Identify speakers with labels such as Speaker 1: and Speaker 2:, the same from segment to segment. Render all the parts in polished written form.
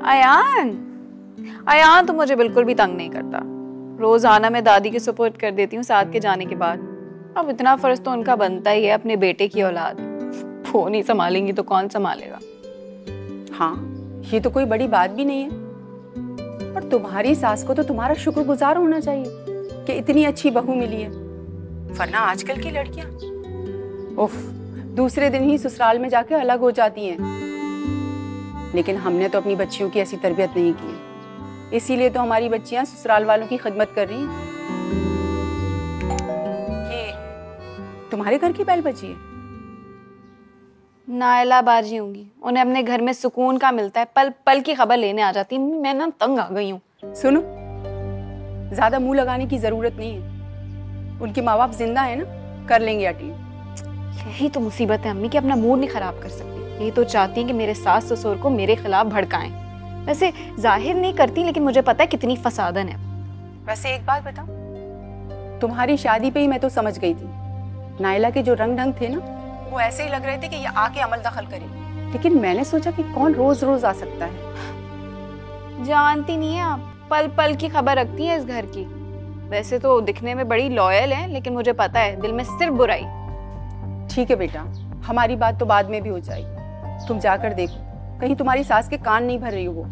Speaker 1: अयान, अयान तो मुझे बिल्कुल भी तंग नहीं करता। रोजाना मैं दादी के सुपुर्द कर देती हूँ साथ के जाने के बाद। अब इतना फर्ज तो उनका बनता ही है अपने बेटे की औलाद। वो नहीं संभालेंगी तो कौन संभालेगा।
Speaker 2: हाँ, ये तो कोई बड़ी बात भी नहीं है, पर तुम्हारी सास को तो तुम्हारा शुक्रगुजार होना चाहिए कि इतनी अच्छी बहू मिली है। वरना आजकल की लड़कियां उफ, दूसरे दिन ही ससुराल में जाके अलग हो जाती हैं। लेकिन हमने तो अपनी बच्चियों की ऐसी तरबियत नहीं की है, इसीलिए तो हमारी बच्चियां ससुराल वालों की खिदमत कर रही हैं। ये तुम्हारे घर की पहल बची है?
Speaker 1: नायला बाजी होंगी, उन्हें अपने घर में सुकून का मिलता है, पल पल की खबर लेने आ जाती। मैं ना तंग आ गई हूँ।
Speaker 2: सुनो, ज्यादा मुंह लगाने की जरूरत नहीं है। उनके माँ बाप जिंदा है ना, कर लेंगे अटेंड।
Speaker 1: यही तो मुसीबत है अम्मी कि अपना मूड नहीं खराब कर सकती। ये तो चाहती हैं कि मेरे सास ससुर को मेरे खिलाफ भड़काएं। वैसे जाहिर नहीं करती, लेकिन मुझे पता है कितनी फसादन है।
Speaker 2: वैसे एक बात बताऊं, तुम्हारी शादी पे ही मैं तो समझ गई थी। नायला के जो रंग ढंग थे ना, वो ऐसे ही लग रहे थे कि ये आके अमल दखल करे। लेकिन मैंने सोचा कि कौन रोज रोज आ सकता है।
Speaker 1: जानती नहीं है आप, पल पल की खबर रखती है इस घर की। वैसे तो दिखने में बड़ी लॉयल है, लेकिन मुझे पता है दिल में सिर्फ बुराई।
Speaker 2: ठीक है बेटा, हमारी बात तो बाद में भी हो जाएगी। तुम जाकर देखो, कहीं तुम्हारी सास के कान नहीं भर रही हो वो।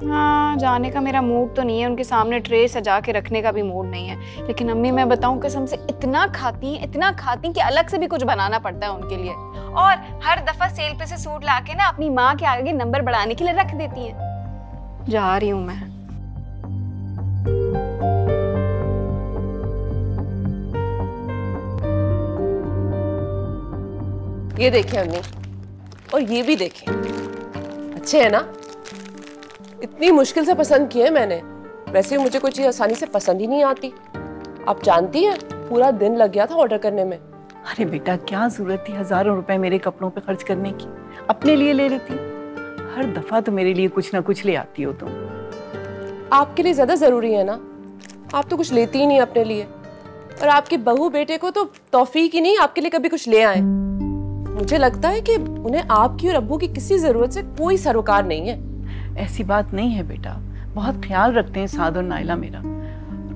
Speaker 1: हाँ, जाने का मेरा मूड तो नहीं है, उनके सामने ट्रे सजा के रखने का भी मूड नहीं है। लेकिन अम्मी मैं बताऊं कसम से, इतना खाती कि अलग से भी कुछ बनाना पड़ता है उनके लिए। और हर दफा सेल पे से सूट लाके ना अपनी माँ के आगे नंबर बढ़ाने के लिए रख देती हैं। जा रही हूँ मैं।
Speaker 3: ये देखें अम्मी, और ये भी देखें, अच्छे है ना? इतनी मुश्किल से पसंद किए मैंने। वैसे मुझे कोई चीज आसानी से पसंद ही नहीं आती। आप जानती हैं, पूरा दिन लग गया था ऑर्डर करने में।
Speaker 4: अरे बेटा, क्या जरूरत थी हजारों रुपए मेरे कपड़ों पे खर्च करने की? अपने लिए ले लेती। हर दफा तो मेरे लिए कुछ ना कुछ ले आती हो तुम।
Speaker 3: आपके लिए ज्यादा जरूरी है ना, आप तो कुछ लेती ही नहीं अपने लिए। और आपके बहू बेटे को तो तौफीक ही नहीं आपके लिए कभी कुछ ले आए। मुझे लगता है कि उन्हें आपकी और अब्बू की किसी जरूरत से कोई सरोकार नहीं है।
Speaker 4: ऐसी बात नहीं है बेटा, बहुत ख्याल रखते हैं साद और नायला मेरा।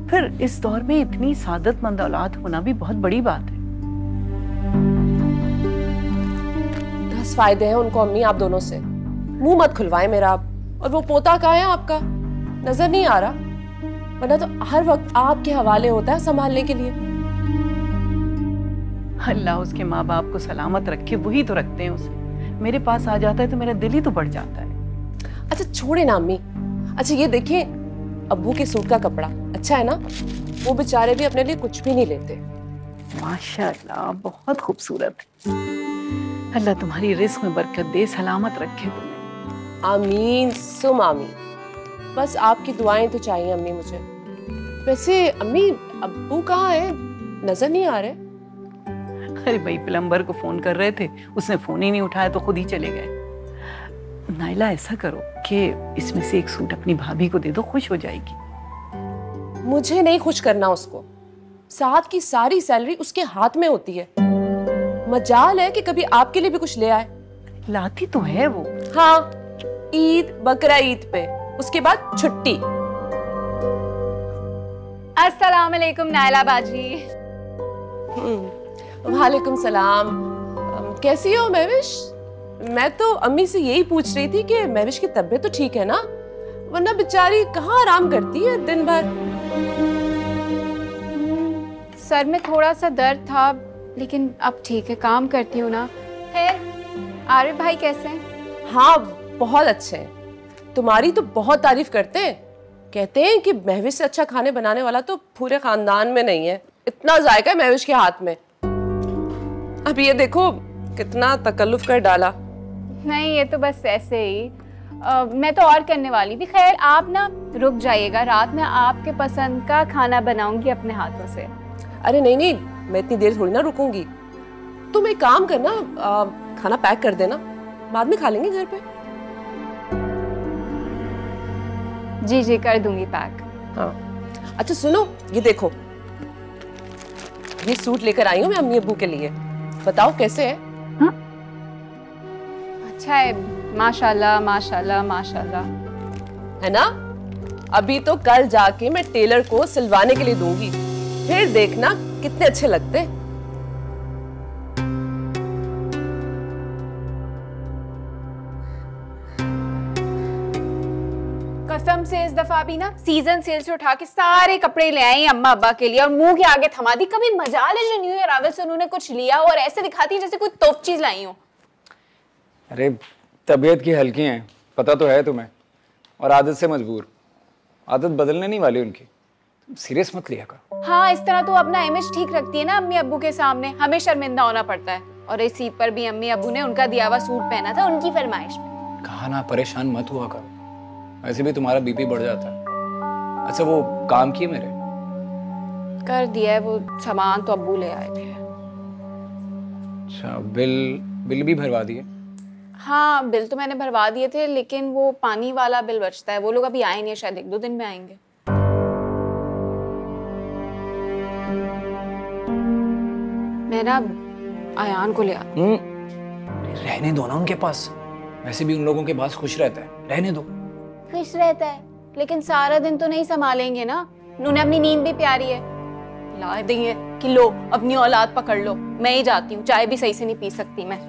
Speaker 4: फिर इस दौर में इतनी सादतमंद औलाद होना भी बहुत बड़ी बात है।
Speaker 3: 10 फायदे हैं उनको अम्मी आप दोनों से। मुंह मत खुलवाएं मेरा आप। और वो पोता कहाँ है आपका? नजर नहीं आ रहा, वरना तो हर वक्त आपके हवाले होता है संभालने के लिए।
Speaker 4: अल्लाह उसके माँ बाप को सलामत रखे, वही तो रखते हैं उसे। मेरे पास आ जाता है तो मेरा दिल ही तो बढ़ जाता है।
Speaker 3: अच्छा छोड़े ना अम्मी। अच्छा ये देखें, अब्बू के सूट का कपड़ा अच्छा है ना? वो बेचारे भी अपने लिए कुछ भी नहीं लेते।
Speaker 4: माशाअल्लाह, बहुत खूबसूरत है। अल्लाह तुम्हारी रिस्क में बरकत दे, सलामत रखे तुम्हें।
Speaker 3: आमीन सुम आमीन। बस आपकी दुआएं तो चाहिए अम्मी मुझे। वैसे अम्मी, अब्बू कहाँ है? नजर नहीं आ रहे।
Speaker 4: अरे भाई, प्लम्बर को फोन कर रहे थे, उसने फोन ही नहीं उठाया तो खुद ही चले गए। नायला, ऐसा करो कि इसमें से एक सूट अपनी भाभी को दे दो, खुश हो जाएगी।
Speaker 3: मुझे नहीं खुश करना उसको। साथ की सारी सैलरी उसके हाथ में होती है। मजाल है कि कभी आपके लिए भी कुछ ले आए।
Speaker 4: लाती तो है वो।
Speaker 3: हाँ, ईद बकरा ईद पे, उसके बाद छुट्टी।
Speaker 1: अस्सलाम वालेकुम नायला बाजी।
Speaker 3: वालेकुम सलाम। कैसी हो महविश? मैं तो अम्मी से यही पूछ रही थी कि महविश की तबीयत तो ठीक है ना? वरना बेचारी कहाँ आराम करती है दिन भर।
Speaker 1: सर में थोड़ा सा दर्द था, लेकिन अब ठीक है, काम करती हूँ ना। खैर, आरिफ भाई कैसे हैं?
Speaker 3: हाँ, बहुत अच्छे हैं। तुम्हारी तो बहुत तारीफ करते हैं। कहते हैं कि महविश से अच्छा खाने बनाने वाला तो पूरे खानदान में नहीं है। इतना जायका है महविश के हाथ में। अब ये देखो कितना तकल्लुफ कर डाला।
Speaker 1: नहीं, ये तो बस ऐसे ही। मैं तो और करने वाली थी। खैर, आप ना रुक जाइएगा, रात में आपके पसंद का खाना बनाऊंगी अपने हाथों से।
Speaker 3: अरे नहीं नहीं, मैं इतनी देर थोड़ी ना रुकूंगी। तुम एक काम करना, खाना पैक कर देना, बाद में खा लेंगे घर पे।
Speaker 1: जी जी, कर दूंगी पैक।
Speaker 3: हाँ, अच्छा सुनो, ये देखो, ये सूट लेकर आई हूँ मैं अम्मी अब्बू के लिए। बताओ कैसे है?
Speaker 1: हाँ? अच्छा है, माशाल्लाह माशाल्लाह माशाल्लाह।
Speaker 3: है ना? अभी तो कल जाके मैं टेलर को सिलवाने के लिए दूंगी, फिर देखना कितने अच्छे लगते।
Speaker 1: कसम से इस दफा भी ना सीजन सेल से उठा के सारे कपड़े ले आई अम्मा अब्बा के लिए और मुंह के आगे थमा दी। कभी मजाल है जो न्यू ईयर आवे से उन्होंने कुछ लिया और ऐसे दिखाती है जैसे कोई तोप चीज लाई हो।
Speaker 5: अरे तबीयत की हल्की हैं, पता तो है तुम्हें, और आदत से मजबूर। आदत बदलने नहीं वाली उनकी, तुम सीरियस मत लिया करो।
Speaker 1: हाँ, इस तरह तो अपना इमेज ठीक रखती है ना अम्मी अब्बू के सामने, हमें शर्मिंदा होना पड़ता है। और इस ईद पर भी अम्मी अब्बू ने उनका दिया हुआ सूट पहना था उनकी फरमाइश में।
Speaker 5: कहा ना परेशान मत हुआ करो, वैसे भी तुम्हारा बीपी बढ़ जाता है। अच्छा वो काम किए मेरे?
Speaker 1: कर दिया है, वो सामान तो अब्बू ले आए थे।
Speaker 5: अच्छा बिल भी भरवा दिए?
Speaker 1: हाँ बिल तो मैंने भरवा दिए थे, लेकिन वो पानी वाला बिल बचता है, वो लोग अभी आए नहीं है, शायद 1-2 दिन में आएंगे। मैं ना आयान को ले आती।
Speaker 5: रहने दो ना उनके पास, वैसे भी उन लोगों के पास खुश रहता है, रहने दो।
Speaker 1: खुश रहता है लेकिन सारा दिन तो नहीं संभालेंगे ना, उन्हें अपनी नींद भी प्यारी है। ला देंगे कि लो अपनी औलाद पकड़ लो, मैं ही जाती हूँ, चाय भी सही से नहीं पी सकती मैं,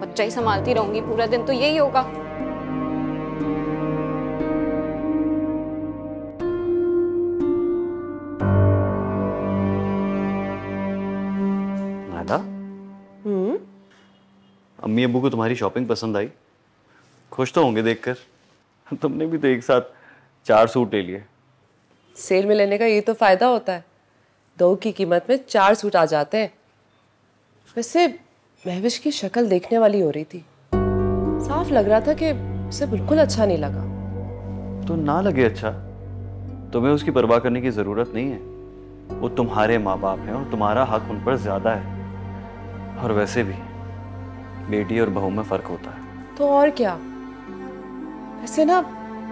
Speaker 1: बच्चा ही संभालती रहूंगी पूरा दिन, तो यही होगा।
Speaker 6: नायला, अम्मी अब्बू को तुम्हारी शॉपिंग पसंद आई? खुश तो होंगे देखकर। तुमने भी तो एक साथ 4 सूट ले लिए।
Speaker 3: सेल में लेने का ये तो फायदा होता है, 2 की कीमत में 4 सूट आ जाते हैं। वैसे महविश की शक्ल देखने वाली हो रही थी, साफ लग रहा था कि उसे बिल्कुल अच्छा नहीं लगा।
Speaker 6: तो ना लगे अच्छा, तुम्हें उसकी परवाह करने की जरूरत नहीं है। वो तुम्हारे माँ बाप हैं और तुम्हारा हक उन पर ज्यादा है। और वैसे भी बेटी और बहू में फर्क होता है।
Speaker 3: तो और क्या, वैसे ना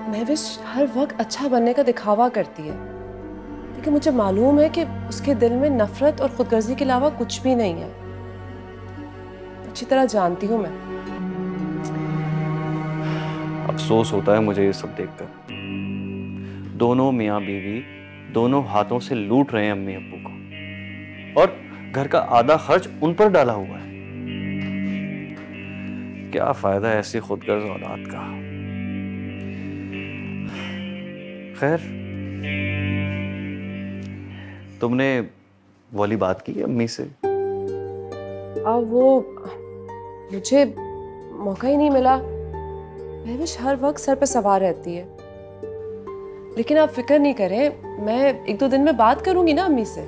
Speaker 3: महविश हर वक्त अच्छा बनने का दिखावा करती है, लेकिन मुझे मालूम है कि उसके दिल में नफरत और खुदगर्जी के अलावा कुछ भी नहीं है। अच्छी तरह जानती हूँ मैं।
Speaker 6: अफसोस होता है मुझे ये सब देखकर। दोनों मियाँ बीवी दोनों हाथों से लूट रहे हैं अम्मी अब्बू को, और घर का आधा खर्च उन पर डाला हुआ है। क्या फायदा है ऐसी खुदगर्ज औलाद का। खैर, तुमने वाली बात की अम्मी से?
Speaker 3: अब वो मुझे मौका ही नहीं मिला। महविश हर वक्त सर पे सवार रहती है, लेकिन आप फिक्र नहीं करें, मैं 1-2 दिन में बात करूंगी ना अम्मी से।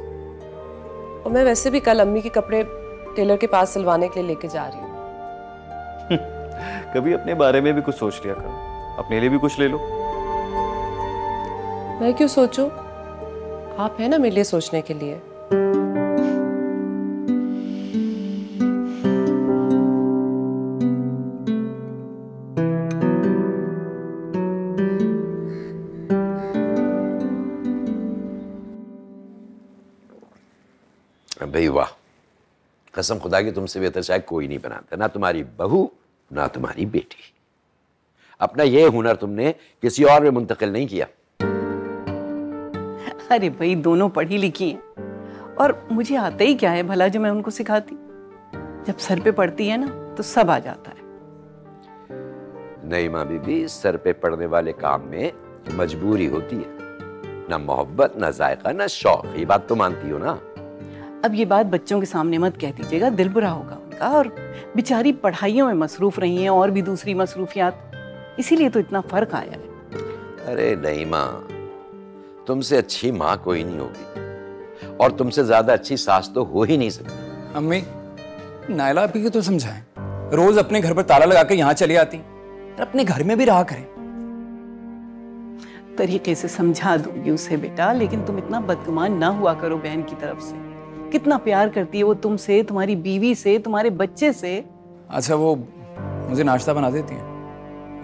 Speaker 3: और मैं वैसे भी कल अम्मी के कपड़े टेलर के पास सिलवाने के लिए लेके जा रही हूँ।
Speaker 6: कभी अपने बारे में भी कुछ सोच लिया करो, अपने लिए भी कुछ ले लो।
Speaker 3: मैं क्यों सोचूं? आप है ना मेरे लिए सोचने के लिए।
Speaker 7: भाई वाह, कसम खुदा की तुमसे बेहतर शायद कोई नहीं बनाता, ना तुम्हारी बहू ना तुम्हारी बेटी। अपना ये हुनर तुमने किसी और में मुंतकिल नहीं किया।
Speaker 4: अरे भाई, दोनों पढ़ी लिखी हैं और मुझे आता ही क्या है भला जो मैं उनको सिखाती। जब सर पे पड़ती है ना तो सब आ जाता है।
Speaker 7: नहीं माँ बीबी, सर पे पड़ने वाले काम में मजबूरी होती है, ना मोहब्बत ना जायका ना शौक। ये बात तो मानती हो ना?
Speaker 4: अब ये बात बच्चों के सामने मत कह दीजिएगा, दिल बुरा होगा उनका। और बेचारी पढ़ाइयों में मसरूफ रही हैं और भी दूसरी मसरूफियात, इसीलिए तो इतना फर्क आया है।
Speaker 7: अरे नहीं माँ, तुमसे अच्छी माँ कोई नहीं होगी, और तुमसे ज्यादा अच्छी सास तो हो ही नहीं सकती।
Speaker 5: अम्मी, नायला आपी को तो समझाएं, रोज अपने घर पर ताला लगा के यहाँ चली आती, और अपने घर में भी रहा करें।
Speaker 4: तरीके से समझा दूंगी उसे बेटा, लेकिन तुम इतना बदगुमान ना हुआ करो बहन की तरफ से। कितना प्यार करती है वो तुमसे, तुम्हारी बीवी से, तुम्हारे बच्चे से।
Speaker 5: अच्छा वो मुझे नाश्ता बना देती है,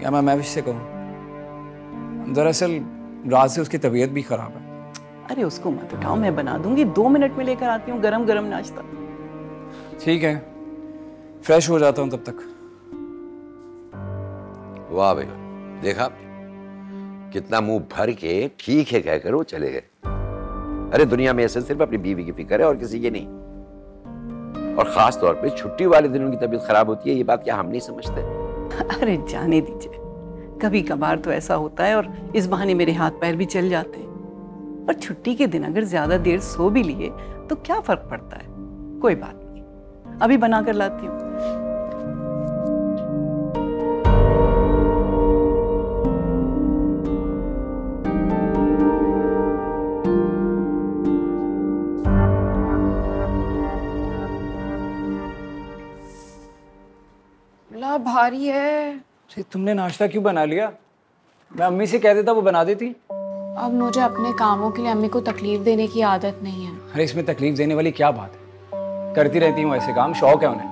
Speaker 5: या मैं महविश से कहूँ? दरअसल रात से उसकी तबीयत भी खराब है।
Speaker 4: अरे उसको मत उठाओ, मैं बना दूंगी, 2 मिनट में लेकर आती हूँ गरम गरम नाश्ता।
Speaker 5: ठीक है, फ्रेश हो जाता हूँ तब तक।
Speaker 7: वाह भैया, देखा कितना मुंह भर के ठीक है कहकर वो चले गए। अरे दुनिया में ऐसे सिर्फ अपनी बीवी की फिक्र है और किसी की नहीं। और खास तौर पे छुट्टी वाले दिन उनकी तबीयत खराब होती है, ये बात क्या हम नहीं समझते?
Speaker 4: अरे जाने दीजिए, कभी कभार तो ऐसा होता है और इस बहाने मेरे हाथ पैर भी चल जाते हैं। पर छुट्टी के दिन अगर ज्यादा देर सो भी लिए तो क्या फर्क पड़ता है? कोई बात नहीं, अभी बना कर लाती हूँ।
Speaker 1: भारी है।
Speaker 5: अरे तुमने नाश्ता क्यों बना लिया? मैं अम्मी से कह देता, वो बना देती।
Speaker 1: अब मुझे अपने कामों के लिए अम्मी को तकलीफ देने की आदत नहीं है।
Speaker 5: अरे इसमें तकलीफ देने वाली क्या बात है? करती रहती हूँ ऐसे काम, शौक है उन्हें।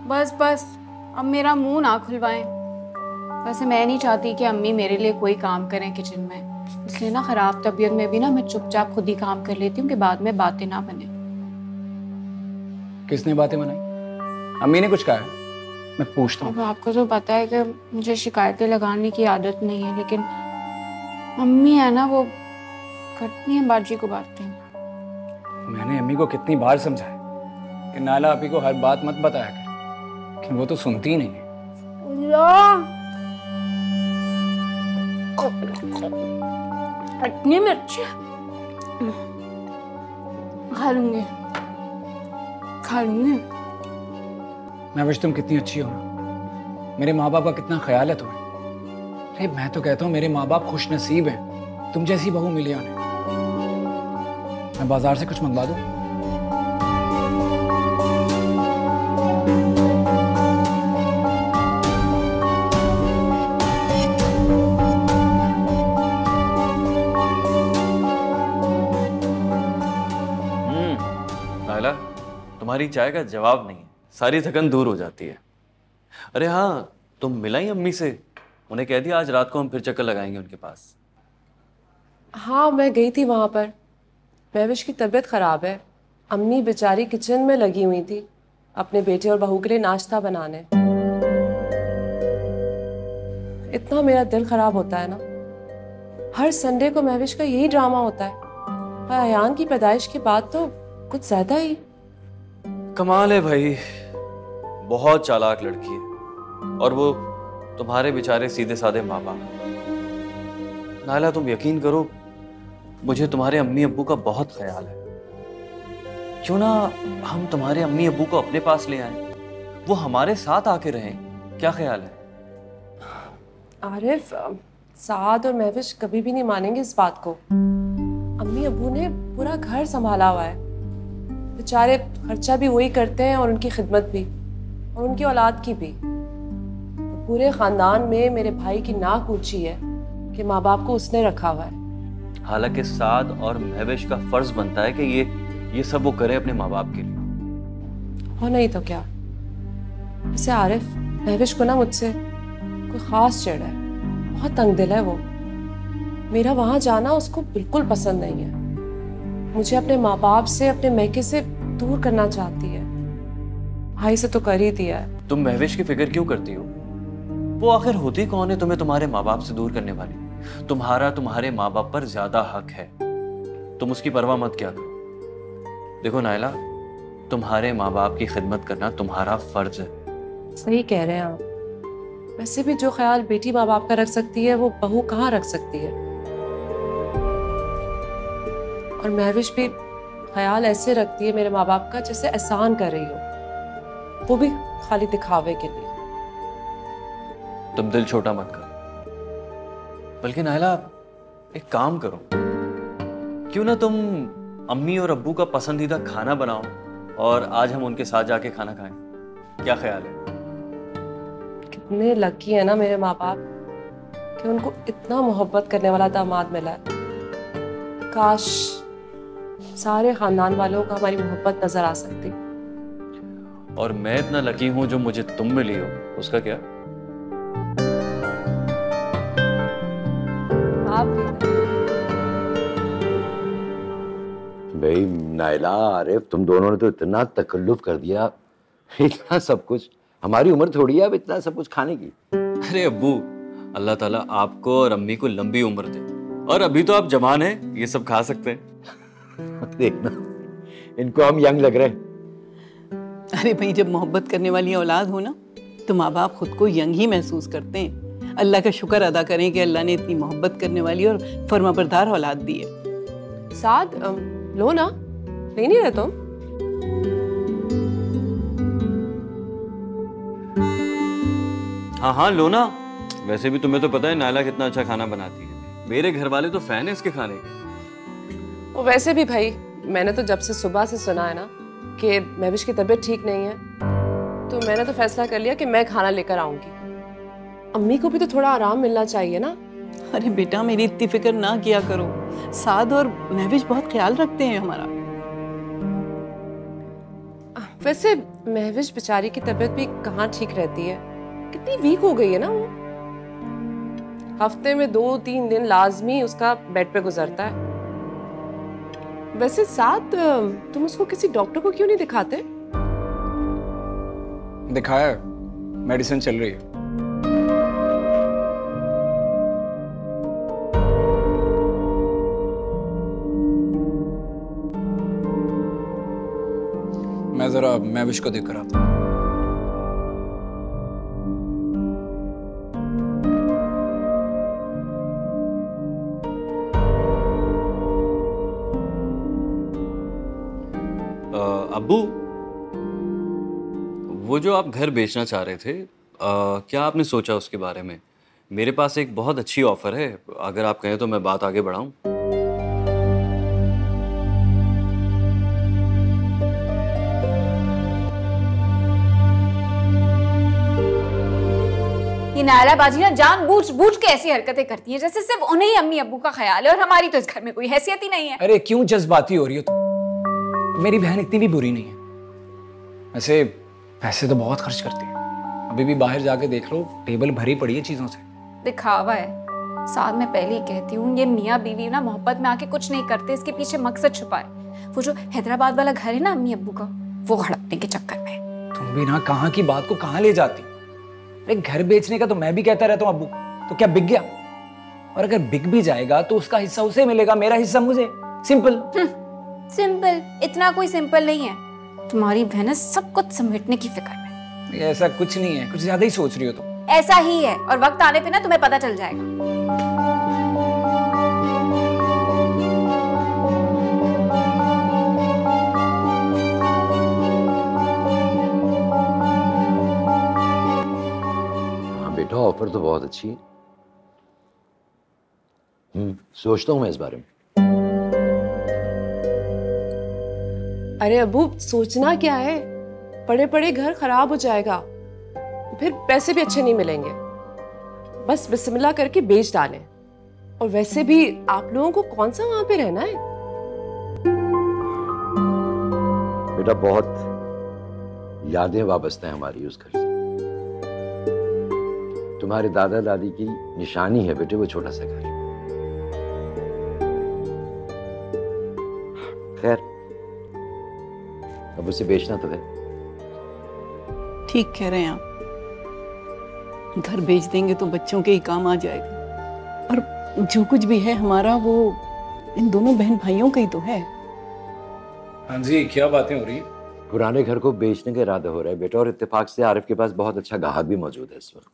Speaker 1: बस बस अब मेरा मुंह ना खुलवाएं। वैसे मैं नहीं चाहती कि अम्मी मेरे लिए कोई काम करें किचन में, इसलिए ना खराब तबीयत में भी ना मैं चुपचाप खुद ही काम कर लेती हूँ कि बाद में बातें ना बने।
Speaker 5: किसने बातें बनाई? अम्मी ने कुछ कहा है? मैं पूछता हूँ।
Speaker 1: अब आपको तो पता है कि मुझे शिकायतें लगाने की आदत नहीं है, लेकिन अम्मी है ना, वो करती हैं बाजी को बातें।
Speaker 5: मैंने अम्मी को कितनी बार समझाया कि नाला आपी को हर बात मत बताया कर, लेकिन वो तो सुनती ही नहीं है।
Speaker 1: इतनी मिर्ची खा लूंगी, खा लूंगी।
Speaker 5: मैं विश तुम कितनी अच्छी हो ना, मेरे माँ बाप का कितना ख्याल है तुम्हें। अरे मैं तो कहता हूँ मेरे माँ बाप खुश नसीब हैं, तुम जैसी बहू मिली है उन्हें। मैं बाजार से कुछ मंगवा दूँ?
Speaker 6: नायला, तुम्हारी चाय का जवाब नहीं है, सारी थकन दूर हो जाती है। अरे हाँ, तुम मिला ही अम्मी से? उन्हें कह दिया आज रात को हम फिर चक्कर लगाएंगे उनके पास।
Speaker 3: हाँ, मैं गई थी वहाँ पर। महविश की तबीयत ख़राब है। अम्मी बेचारी किचन में लगी हुई थी अपने बेटे और बहू के लिए नाश्ता बनाने। इतना मेरा दिल ख़राब होता है ना। हर संडे को महविश का यही ड्रामा होता है। और अयान की पैदाइश के बाद तो कुछ ज़्यादा ही।
Speaker 6: कमाल है भाई, बहुत चालाक लड़की है। और वो तुम्हारे बेचारे सीधे साधे माँ बाप। नायला, तुम यकीन करो, मुझे तुम्हारे अम्मी अब्बू का बहुत ख्याल है। क्यों ना हम तुम्हारे अम्मी अब्बू को अपने पास ले आए, वो हमारे साथ आके रहें। क्या ख्याल है?
Speaker 3: आरिफ, साद और महविश कभी भी नहीं मानेंगे इस बात को। अम्मी अब्बू ने पूरा घर संभाला हुआ है। बेचारे खर्चा भी वही करते हैं और उनकी खिदमत भी, और उनकी औलाद की भी। पूरे खानदान में मेरे भाई की नाक ऊंची है कि माँ बाप को उसने रखा हुआ है।
Speaker 6: हालांकि साद और महविश का फर्ज बनता है कि ये सब वो करे अपने माँ बाप के लिए।
Speaker 3: और नहीं तो क्या। वैसे आरिफ, महविश को ना मुझसे कोई खास चिढ़ है, बहुत तंग दिल है वो। मेरा वहां जाना उसको बिल्कुल पसंद नहीं है। मुझे अपने माँ बाप से, अपने मैके से दूर करना चाहती है। भाई से तो कर ही दिया है।
Speaker 6: तुम महविश की फिक्र क्यों करती हो? वो आखिर होती कौन है तुम्हें तुम्हारे माँ बाप से दूर करने वाली? तुम्हारा तुम्हारे माँ बाप पर ज्यादा हक है, तुम उसकी परवाह मत क्या करो। देखो नायला, तुम्हारे माँ बाप की खिदमत करना तुम्हारा फर्ज है।
Speaker 3: सही कह रहे हैं आप। वैसे भी जो ख्याल बेटी माँ बाप का रख सकती है वो बहू कहाँ रख सकती है। और महविश भी ख्याल ऐसे रखती है मेरे माँ बाप का जैसे एहसान कर रही हो, वो भी खाली दिखावे के लिए।
Speaker 6: तुम दिल छोटा मत करो। बल्कि नायला, एक काम करो, क्यों ना तुम अम्मी और अब्बू का पसंदीदा खाना बनाओ और आज हम उनके साथ जाके खाना खाएं। क्या ख्याल है?
Speaker 3: कितने लकी है ना मेरे माँ बाप कि उनको इतना मोहब्बत करने वाला दामाद मिला है। काश सारे खानदान वालों को हमारी मोहब्बत नजर आ सकती।
Speaker 6: और मैं इतना लकी हूं जो मुझे तुम मिली हो, उसका क्या?
Speaker 3: आप भी।
Speaker 7: भाई नायला, आरिफ, तुम दोनों ने तो इतना तकल्लुफ कर दिया, इतना सब कुछ। हमारी उम्र थोड़ी है अब इतना सब कुछ खाने की।
Speaker 6: अरे अब्बू, अल्लाह ताला आपको और अम्मी को लंबी उम्र दे। और अभी तो आप जवान हैं, ये सब खा सकते हैं।
Speaker 7: देखना, इनको हम यंग लग रहे हैं।
Speaker 4: अरे भाई, जब मोहब्बत करने वाली औलाद हो ना तो माँ बाप खुद को यंग ही महसूस करते हैं। अल्लाह का शुक्र अदा करें कि अल्लाह ने इतनी मोहब्बत करने वाली और फर्माबरदार औलाद दी है।
Speaker 3: साद लो ना, ले नहीं रहे तुम?
Speaker 6: हाँ हाँ लो ना। वैसे भी तुम्हें तो पता है नायला कितना अच्छा खाना बनाती है। मेरे घर वाले तो फैन है इसके खाने के।
Speaker 3: और वैसे भी भाई, मैंने तो जब से सुबह से सुना है ना कि महविश की तबीयत ठीक नहीं है, तो मैंने तो फैसला कर लिया कि मैं खाना लेकर आऊंगी। अम्मी को भी तो थोड़ा आराम मिलना चाहिए ना।
Speaker 4: अरे बेटा, मेरी इतनी फिक्र ना किया करो। साद और महविश बहुत ख्याल रखते हैं हमारा।
Speaker 3: वैसे महविश बेचारी की तबीयत भी कहाँ ठीक रहती है, कितनी वीक हो गई है ना वो। हफ्ते में 2-3 दिन लाजमी उसका बेड पे गुजरता है। वैसे साथ तुम उसको किसी डॉक्टर को क्यों नहीं दिखाते?
Speaker 5: दिखाया, मेडिसिन चल रही है। मैं जरा महविश को देख कर आता हूँ।
Speaker 6: अब्बू, वो जो आप घर बेचना चाह रहे थे, क्या आपने सोचा उसके बारे में? मेरे पास एक बहुत अच्छी ऑफर है, अगर आप कहें तो मैं बात आगे बढ़ाऊं।
Speaker 1: ये नायला बाजी ना जानबूझ के ऐसी हरकतें करती है जैसे सिर्फ उन्हें ही अम्मी अब्बू का ख्याल है और हमारी तो इस घर में कोई हैसियत ही नहीं है।
Speaker 5: अरे क्यों जज्बाती हो रही हो तुम? मेरी बहन इतनी भी बुरी नहीं है। वैसे पैसे तो बहुत खर्च करती है। अभी भी बाहर जाके देख लो, टेबल भरी पड़ी है चीजों से।
Speaker 1: दिखावा है। साथ में पहले ही कहती हूँ, ये मियाँ बीवी ना मोहब्बत में आके कुछ नहीं करते, इसके पीछे मकसद छुपा है। वो जो हैदराबाद वाला घर है ना अम्मी अब्बू का, वो हड़पने के चक्कर में।
Speaker 5: तुम भी ना कहाँ की बात को कहाँ ले जाती। अरे घर बेचने का तो मैं भी कहता रहता हूँ अब्बू, तो क्या बिक गया? और अगर बिक भी जाएगा तो उसका हिस्सा उसे मिलेगा, मेरा हिस्सा मुझे। सिंपल।
Speaker 1: सिंपल? इतना कोई सिंपल नहीं है। तुम्हारी बहन सब कुछ समेटने की फिक्र में।
Speaker 5: ऐसा कुछ नहीं है, कुछ ज्यादा ही सोच रही हो तुम।
Speaker 1: ऐसा ही है, और वक्त आने पे ना तुम्हें पता चल जाएगा।
Speaker 7: हाँ बेटा, ऑफर तो बहुत अच्छी है। सोचता हूँ मैं इस बारे में।
Speaker 3: अरे अबू, सोचना क्या है, पड़े पड़े घर खराब हो जाएगा, फिर पैसे भी अच्छे नहीं मिलेंगे। बस बिस्मिल्लाह करके बेच डालें। और वैसे भी आप लोगों को कौन सा वहां पे रहना है?
Speaker 7: बेटा बहुत यादें वाबस्ता हैं हमारी उस घर से। तुम्हारे दादा दादी की निशानी है बेटे वो छोटा सा घर। खैर, अब उसे बेचना तो है।
Speaker 4: ठीक कह रहे हैं आप। घर बेच देंगे तो बच्चों के ही काम आ जाएगा, और जो कुछ भी है हमारा वो इन दोनों बहन भाइयों का ही तो है।
Speaker 5: हाँ जी, क्या बातें हो रही हैं?
Speaker 7: पुराने घर को बेचने का इरादा हो रहा है बेटा, और इत्तेफाक से आरिफ के पास बहुत अच्छा गाहक भी मौजूद है इस वक्त।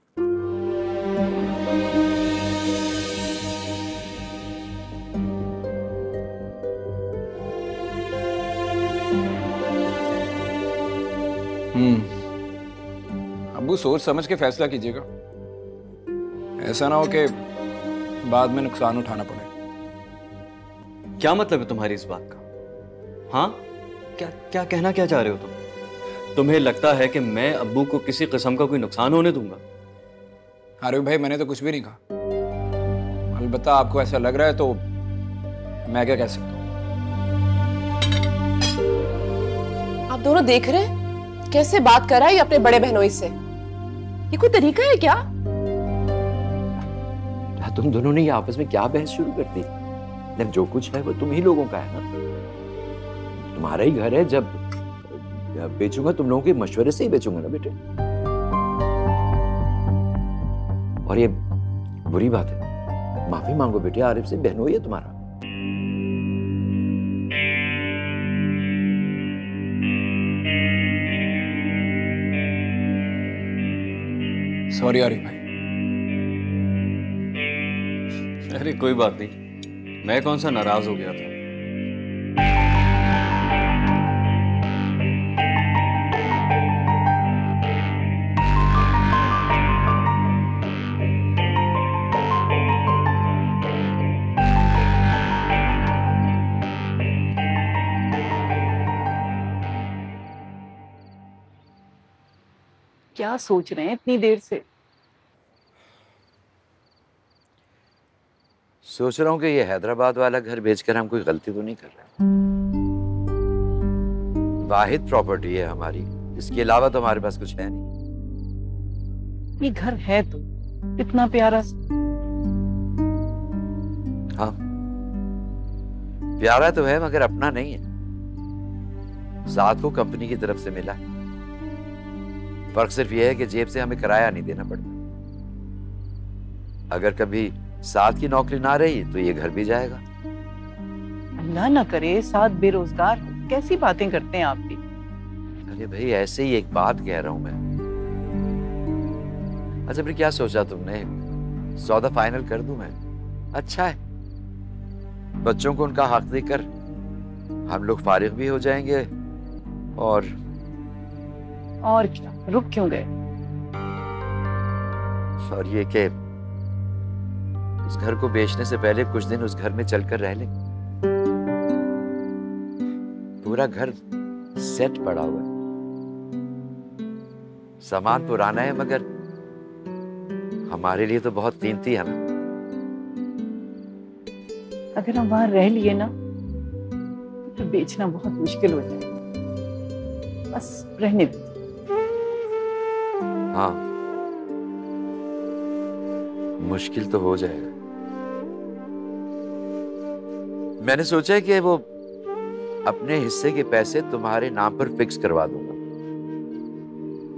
Speaker 5: अब्बू, सोच समझ के फैसला कीजिएगा। ऐसा ना हो कि बाद में नुकसान उठाना पड़े।
Speaker 6: क्या मतलब है तुम्हारी इस बात का? हाँ, क्या क्या कहना क्या चाह रहे हो तुम? तुम्हें लगता है कि मैं अब्बू को किसी किस्म का कोई नुकसान होने दूंगा?
Speaker 5: अरे भाई, मैंने तो कुछ भी नहीं कहा। अलबत्ता आपको ऐसा लग रहा है तो मैं क्या कह सकता हूँ।
Speaker 3: आप दोनों देख रहे हैं कैसे बात कर रहा है ये अपने बड़े बहनोई से? ये कोई तरीका है क्या?
Speaker 7: तुम दोनों ने ये आपस में क्या बहस शुरू कर दी? जब जो कुछ है वो तुम ही लोगों का है ना, तुम्हारा ही घर है। जब बेचूंगा तुम लोगों के मशवरे से ही बेचूंगा ना बेटे। और ये बुरी बात है, माफी मांगो बेटे आरिफ से, बहनोई है तुम्हारा।
Speaker 5: सॉरी आरिफ भाई।
Speaker 6: अरे कोई बात नहीं, मैं कौन सा नाराज हो गया था।
Speaker 4: क्या सोच रहे हैं इतनी देर से?
Speaker 7: सोच रहा हूँ कि ये हैदराबाद वाला घर बेचकर हम कोई गलती तो नहीं कर रहे। वाहिद प्रॉपर्टी है हमारी, इसके अलावा तो हमारे पास कुछ है नहीं।
Speaker 4: ये घर है तो इतना प्यारा।
Speaker 7: हाँ प्यारा तो है मगर अपना नहीं है। साथ को कंपनी की तरफ से मिला, फर्क सिर्फ यह है कि जेब से हमें किराया नहीं देना पड़ता। अगर कभी साथ की नौकरी ना रही तो ये घर भी जाएगा।
Speaker 4: अल्लाह ना करे साथ बेरोजगार, कैसी बातें करते हैं आप भी।
Speaker 7: अरे भाई ऐसे ही एक बात कह रहा हूं मैं। अच्छा फिर क्या सोचा तुमने, सौदा फाइनल कर दूं मैं? अच्छा है, बच्चों को उनका हक देकर हम लोग फारिग भी हो जाएंगे। और
Speaker 4: क्या, रुक क्यों गए?
Speaker 7: और ये कि इस घर को बेचने से पहले कुछ दिन उस घर में चलकर रह लेंगे। पूरा घर सेट पड़ा हुआ है, सामान पुराना है मगर हमारे लिए तो बहुत कीमती है ना।
Speaker 4: अगर हम वहां रह लिए ना तो बेचना बहुत मुश्किल हो जाएगा। बस रहने दो।
Speaker 7: हाँ मुश्किल तो हो जाएगा। मैंने सोचा है कि वो अपने हिस्से के पैसे तुम्हारे नाम पर फिक्स करवा दूंगा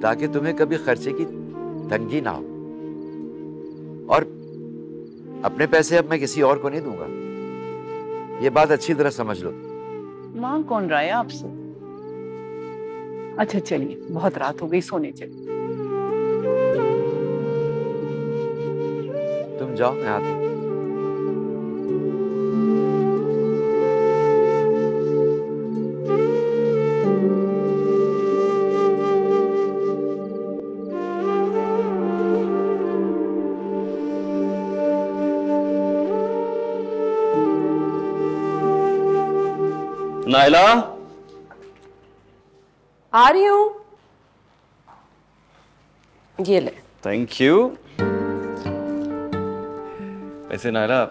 Speaker 7: ताकि तुम्हें कभी खर्चे की तंगी ना हो। और अपने पैसे अब मैं किसी और को नहीं दूंगा, ये बात अच्छी तरह समझ लो।
Speaker 4: मांग कौन रहा है आपसे? अच्छा चलिए, बहुत रात हो गई, सोने चलिए।
Speaker 7: तुम जाओ, मैं आता हूं।
Speaker 6: नाइला,
Speaker 3: आ रही हूं। ये ले।
Speaker 6: Thank you. वैसे नाइला,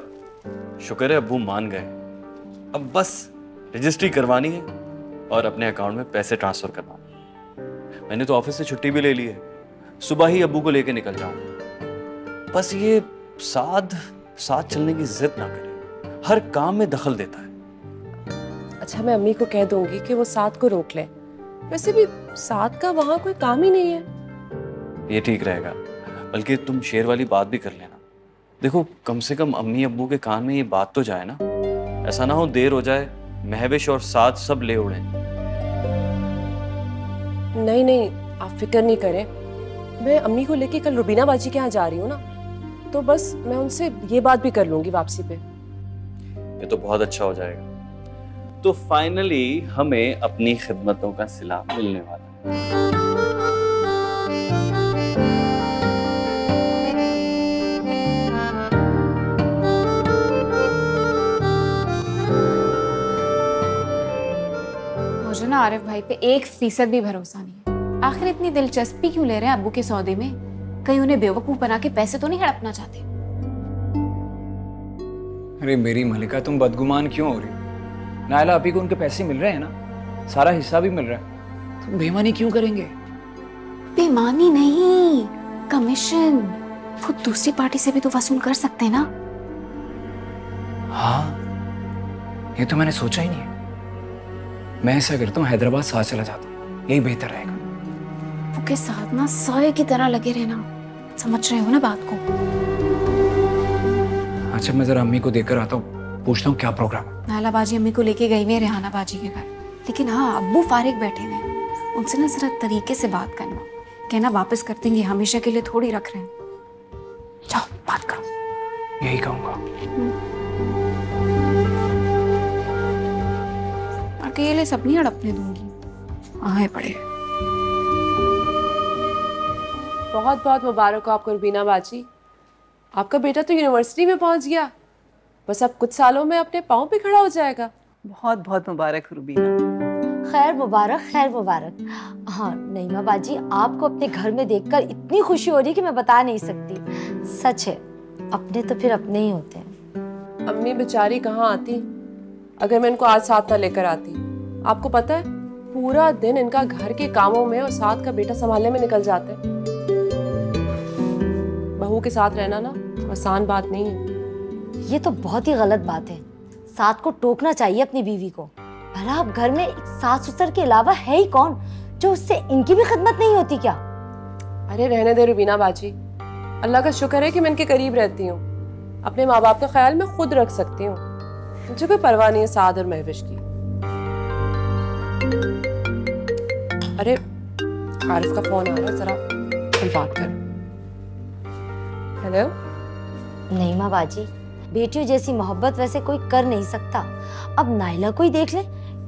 Speaker 6: शुक्र है अब्बू मान गए। अब बस रजिस्ट्री करवानी है और अपने अकाउंट में पैसे ट्रांसफर करवाने। मैंने तो ऑफिस से छुट्टी भी ले ली है, सुबह ही अब्बू को लेके निकल जाऊंगा। बस ये साथ चलने की जिद ना करे, हर काम में दखल देता है।
Speaker 3: अच्छा मैं अम्मी को कह दूंगी कि वो साथ को रोक ले। वैसे भी साथ का वहां कोई काम ही नहीं है।
Speaker 6: ये ठीक रहेगा, बल्कि तुम शेर वाली बात भी कर लेना। देखो कम से कम अम्मी अब्बू के कान में ये बात तो जाए ना, ऐसा ना हो देर हो जाए, महविश और साथ सब ले उड़े।
Speaker 3: नहीं आप फिक्र नहीं करें। मैं अम्मी को लेके कल रुबीना बाजी के यहाँ जा रही हूँ ना, तो बस मैं उनसे ये बात भी कर लूंगी वापसी पे।
Speaker 6: ये तो बहुत अच्छा हो जाएगा। तो फाइनली हमें अपनी खिदमतों का सिला मिलने वाला है।
Speaker 1: मुझे ना आरिफ भाई पे 1% भी भरोसा नहीं है। आखिर इतनी दिलचस्पी क्यों ले रहे हैं अब्बू के सौदे में? कहीं उन्हें बेवकूफ बना के पैसे तो नहीं हड़पना चाहते?
Speaker 5: अरे मेरी मलिका, तुम बदगुमान क्यों हो रही? नायला अभी को उनके पैसे मिल रहे हैं ना, सारा हिस्सा भी मिल रहा है, तुम बेईमानी क्यों करेंगे?
Speaker 1: बेईमानी नहीं, कमीशन खुद दूसरी पार्टी से भी तो वसूल कर सकते हैं ना।
Speaker 5: हाँ ये तो मैंने सोचा ही नहीं है। मैं ऐसा करता हूँ, हैदराबाद साथ चला जाता हूँ, यही बेहतर रहेगा।
Speaker 1: के साथ ना साये की तरह लगे रहना, समझ रहे हो ना बात को?
Speaker 5: अच्छा मैं जरा अम्मी को देखकर आता हूँ, पूछता हूँ क्या प्रोग्राम है।
Speaker 1: नाला बाजी अम्मी को लेके गई हुई है रेहाना बाजी के घर, लेकिन हाँ अब्बू फारिग बैठे हुए हैं, उनसे ना जरा तरीके से बात करना, कहना वापस कर देंगे, हमेशा के लिए थोड़ी रख रहे हैं। जाओ बात करो।
Speaker 5: यही कहूँगा।
Speaker 1: अकेले सब नहीं अड़पने दूंगी, आए पड़े।
Speaker 3: बहुत बहुत मुबारक हो आपको रुबीना बाजी, आपका बेटा तो यूनिवर्सिटी में पहुंच गया, बस अब कुछ सालों में अपने पाँव पे खड़ा हो जाएगा।
Speaker 4: बहुत बहुत मुबारक रुबीना।
Speaker 8: खैर मुबारक, खैर मुबारक। हाँ नईमा बाजी, आपको अपने घर में देखकर इतनी खुशी हो रही है कि मैं बता नहीं सकती। सच है, अपने तो फिर अपने ही होते हैं।
Speaker 3: अम्मी बेचारी कहाँ आती अगर मैं इनको आज साथ ना लेकर आती। आपको पता है पूरा दिन इनका घर के कामों में और साथ का बेटा संभालने में निकल जाता है। बहू के साथ रहना ना आसान बात नहीं है।
Speaker 8: ये तो बहुत ही गलत बात है, साथ को टोकना चाहिए अपनी बीवी को। भला अब घर में एक सास ससुर के अलावा है ही कौन जो उससे इनकी भी खिदमत नहीं होती क्या?
Speaker 3: अरे रहने दे रुबीना बाजी, अल्लाह का शुक्र है कि मैं इनके करीब रहती हूँ, अपने माँ बाप का ख्याल मैं खुद रख सकती हूँ, मुझे कोई परवाह नहीं है साद और महविश की। अरे आरिफ का फोन आ रहा है, जरा बात कर। हेलो
Speaker 8: नईमा बाजी, बेटियों जैसी मोहब्बत वैसे कोई कर नहीं सकता। अब नाइला को ही देख ले,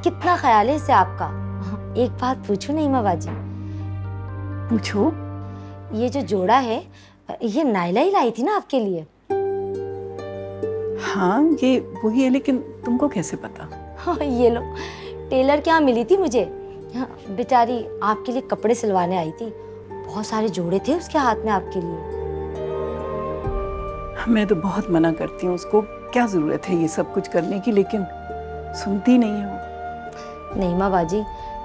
Speaker 8: कितना ख्याल है इसे आपका। एक बात पूछूं नईमा बाजी?
Speaker 4: पूछो।
Speaker 8: ये जो जोड़ा है ये नाइला ही लाई थी ना आपके लिए?
Speaker 4: हाँ ये वही है, लेकिन तुमको कैसे पता?
Speaker 8: हाँ ये लो, टेलर के यहाँ मिली थी मुझे। हाँ, बेचारी आपके लिए कपड़े सिलवाने आई थी, बहुत सारे जोड़े थे उसके हाथ में आपके लिए।
Speaker 4: मैं तो बहुत मना करती हूँ उसको, क्या जरूरत है ये सब कुछ करने की, लेकिन सुनती नहीं है वो।
Speaker 8: नईमा बाजी,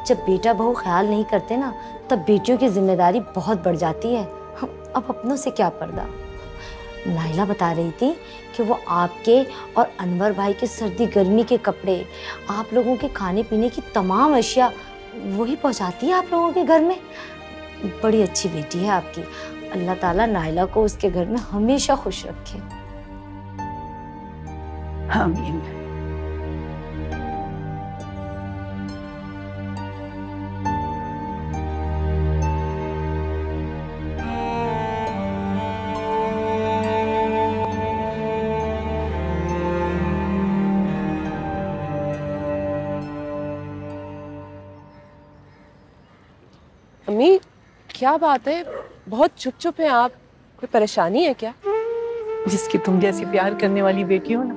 Speaker 8: जब बेटा बहू ख्याल नहीं करते ना तब बेटियों की जिम्मेदारी बहुत बढ़ जाती है। अब अपनों से क्या पर्दा। नाइला बता रही थी कि वो आपके और अनवर भाई के सर्दी गर्मी के कपड़े, आप लोगों के खाने पीने की तमाम अशिया वही पहुंचाती है आप लोगों के घर में। बड़ी अच्छी बेटी है आपकी, अल्लाह ताला नाइला को उसके घर में हमेशा खुश रखे।
Speaker 4: आमीन।
Speaker 3: अम्मी क्या बात है, बहुत चुप चुप हैं आप, कोई परेशानी है क्या?
Speaker 4: जिसकी तुम जैसी प्यार करने वाली बेटी हो ना,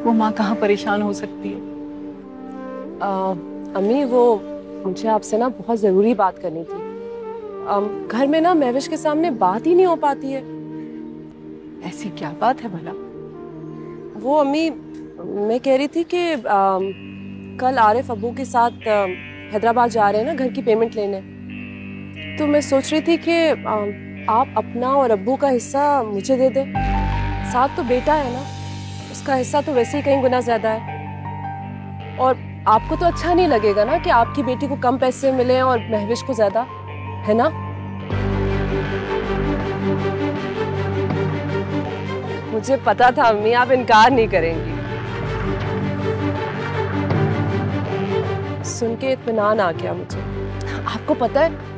Speaker 4: वो माँ कहाँ परेशान हो सकती है।
Speaker 3: अम्मी वो मुझे आपसे ना बहुत जरूरी बात करनी थी। घर में ना महविश के सामने बात ही नहीं हो पाती है।
Speaker 4: ऐसी क्या बात है भला?
Speaker 3: वो अम्मी मैं कह रही थी कि कल आरिफ अब्बू के साथ हैदराबाद जा रहे हैं ना घर की पेमेंट लेने, तो मैं सोच रही थी कि आप अपना और अब्बू का हिस्सा मुझे दे दें। साथ तो बेटा है ना, उसका हिस्सा तो वैसे ही कहीं गुना ज्यादा है, और आपको तो अच्छा नहीं लगेगा ना कि आपकी बेटी को कम पैसे मिले और महविश को ज्यादा, है ना? मुझे पता था अम्मी आप इनकार नहीं करेंगी। सुन के इत्मीनान आ गया मुझे। आपको पता है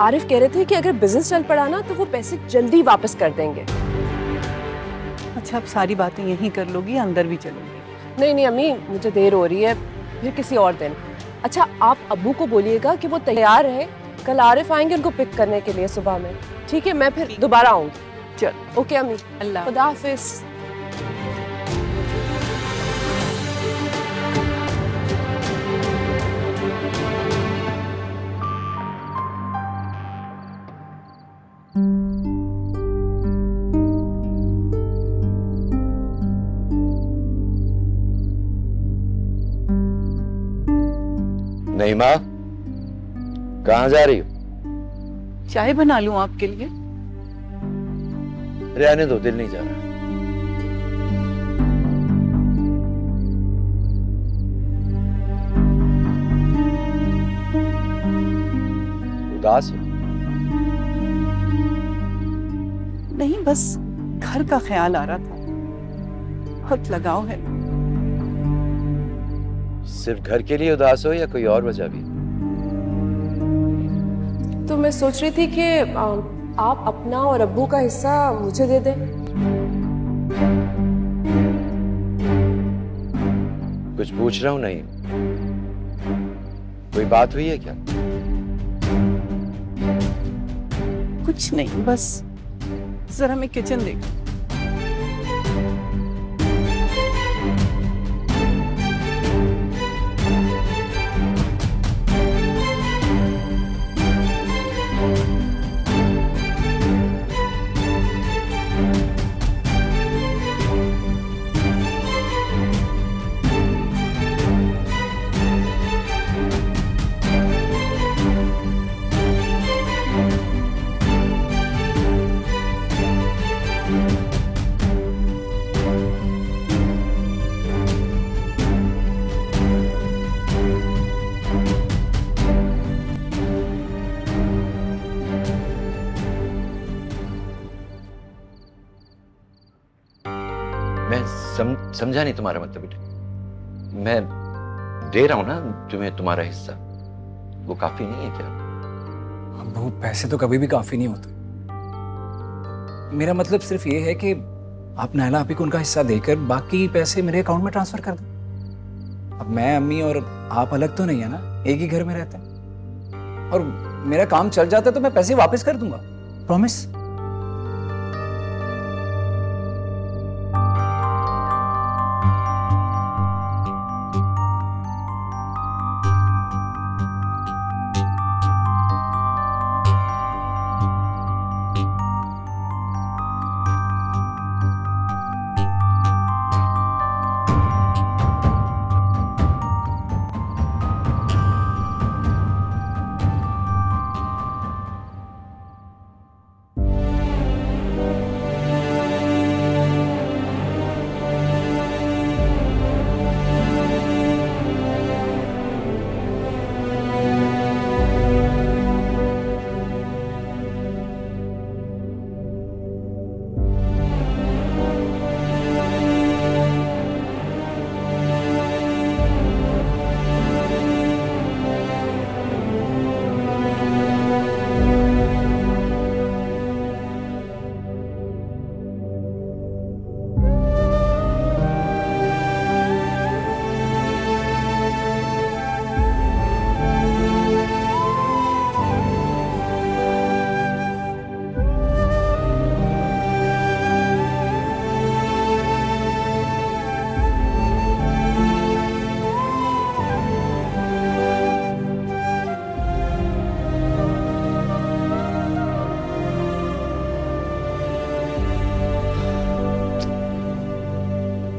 Speaker 3: आरिफ कह रहे थे कि अगर बिजनेस चल पड़ा ना तो वो पैसे जल्दी वापस कर देंगे।
Speaker 4: अच्छा, अब सारी बातें यहीं कर लोगी, अंदर भी चलोगी?
Speaker 3: नहीं नहीं अम्मी, मुझे देर हो रही है, फिर किसी और दिन। अच्छा आप अब्बू को बोलिएगा कि वो तैयार रहे, कल आरिफ आएंगे उनको पिक करने के लिए सुबह में। ठीक है, मैं फिर दोबारा आऊंगी।
Speaker 4: चल
Speaker 3: ओके अम्मी,
Speaker 4: अल्लाह
Speaker 3: खुदा हाफिज।
Speaker 7: नईमा, कहाँ जा रही हो?
Speaker 4: चाय बना लूं आपके लिए?
Speaker 7: रहने दो, दिल नहीं जा रहा। उदास हो?
Speaker 4: नहीं, बस घर का ख्याल आ रहा था। बहुत लगाव है।
Speaker 7: सिर्फ घर के लिए उदास हो या कोई और वजह भी?
Speaker 3: तो मैं सोच रही थी कि आप अपना और अब्बू का हिस्सा मुझे दे दें।
Speaker 7: कुछ पूछ रहा हूं? नहीं, कोई बात हुई है क्या?
Speaker 4: कुछ नहीं, बस जरा मैं किचन देख।
Speaker 7: समझा नहीं तुम्हारा मतलब बेटा। मैं दे रहा हूं ना तुम्हें तुम्हारा हिस्सा, वो काफी नहीं है क्या?
Speaker 5: अब्बू, पैसे तो कभी भी काफी नहीं होते। मेरा मतलब सिर्फ ये है कि आप नायला आपी को उनका हिस्सा देकर बाकी पैसे मेरे अकाउंट में ट्रांसफर कर दो। अब मैं, अम्मी और आप अलग तो नहीं है ना, एक ही घर में रहते हैं। और मेरा काम चल जाता है तो मैं पैसे वापस कर दूंगा, प्रॉमिस।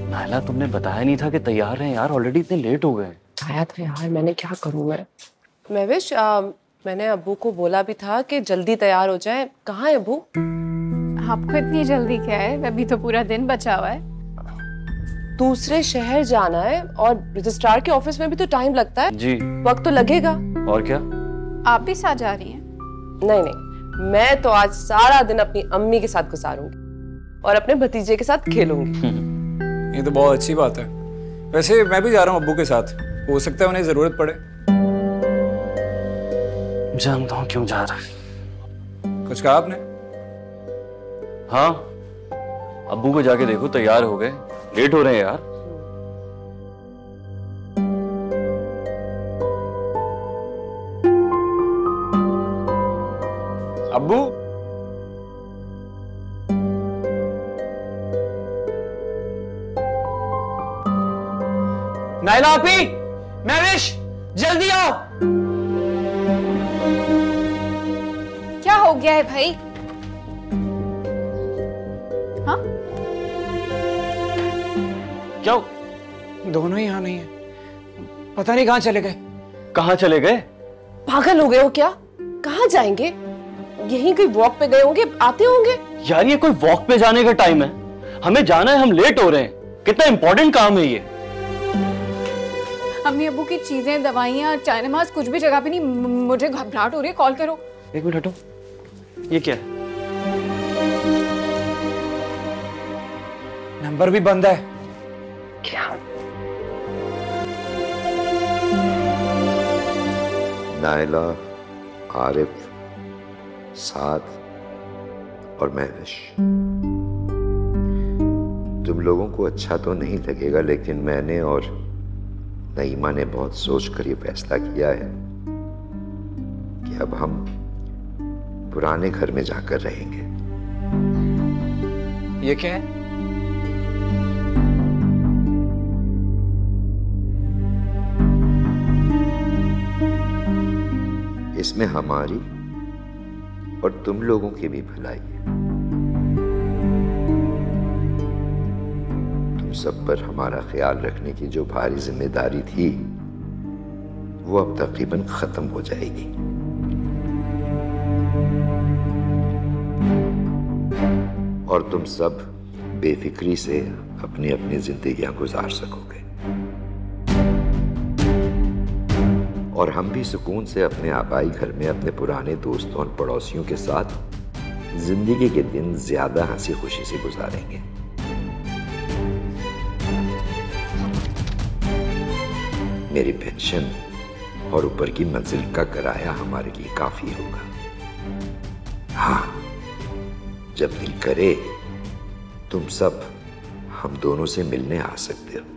Speaker 6: नायला, तुमने बताया नहीं था कि तैयार हैं यार, ऑलरेडी इतने लेट हो गए।
Speaker 3: आया था यार, मैंने क्या करूं मैं। महविश, मैंने अब्बू को बोला भी था कि जल्दी तैयार हो जाए। कहाँ है अब्बू?
Speaker 1: आपको इतनी जल्दी क्या है, अभी तो पूरा दिन बचा हुआ है।
Speaker 3: दूसरे शहर जाना है और रजिस्ट्रार के ऑफिस में भी तो टाइम लगता है
Speaker 6: जी।
Speaker 3: वक्त तो लगेगा।
Speaker 6: और क्या?
Speaker 1: आप भी साथ जा रही हैं?
Speaker 3: नहीं नहीं, मैं तो आज सारा दिन अपनी अम्मी के साथ गुजारूंगी और अपने भतीजे के साथ खेलूंगी।
Speaker 5: ये तो बहुत अच्छी बात है। वैसे मैं भी जा रहा हूँ अब्बू के साथ, हो सकता है उन्हें जरूरत पड़े।
Speaker 6: जानता हूँ क्यों जा रहा है।
Speaker 5: कुछ कहा आपने?
Speaker 6: हाँ, अब्बू को जाके देखो तैयार हो गए, लेट हो रहे हैं यार।
Speaker 5: अब्बू, नायला आपी, महविश, जल्दी आओ।
Speaker 1: क्या हो गया है भाई? हाँ?
Speaker 6: क्या?
Speaker 5: दोनों ही यहाँ नहीं है, पता नहीं कहाँ चले गए।
Speaker 6: कहाँ चले गए?
Speaker 3: पागल हो गए हो क्या? कहाँ जाएंगे? यहीं कोई वॉक पे गए होंगे, आते होंगे।
Speaker 6: यार ये कोई वॉक पे जाने का टाइम है? हमें जाना है, हम लेट हो रहे हैं। कितना इंपॉर्टेंट काम है ये।
Speaker 1: अम्मी अब्बू की चीजें, दवाइयाँ, चाय नमाज कुछ भी जगह पे नहीं। मुझे घबराहट हो रही है, कॉल करो।
Speaker 6: एक मिनट हटो, ये क्या है?
Speaker 5: नंबर भी बंद है।
Speaker 1: क्या?
Speaker 7: नाइला, आरिफ, साद और महविश, तुम लोगों को अच्छा तो नहीं लगेगा, लेकिन मैंने और नईमा ने बहुत सोच कर ये फैसला किया है कि अब हम पुराने घर में जाकर रहेंगे।
Speaker 5: ये क्या है?
Speaker 7: इसमें हमारी और तुम लोगों की भी भलाई है। तुम सब पर हमारा ख्याल रखने की जो भारी जिम्मेदारी थी वो अब तकरीबन खत्म हो जाएगी। और तुम सब बेफिक्री से अपनी अपनी जिंदगियां गुजार सकोगे और हम भी सुकून से अपने आबाई घर में अपने पुराने दोस्तों और पड़ोसियों के साथ जिंदगी के दिन ज्यादा हंसी खुशी से गुजारेंगे। मेरी पेंशन और ऊपर की मंजिल का किराया हमारे लिए काफी होगा। हाँ, जब दिल करे तुम सब हम दोनों से मिलने आ सकते हो।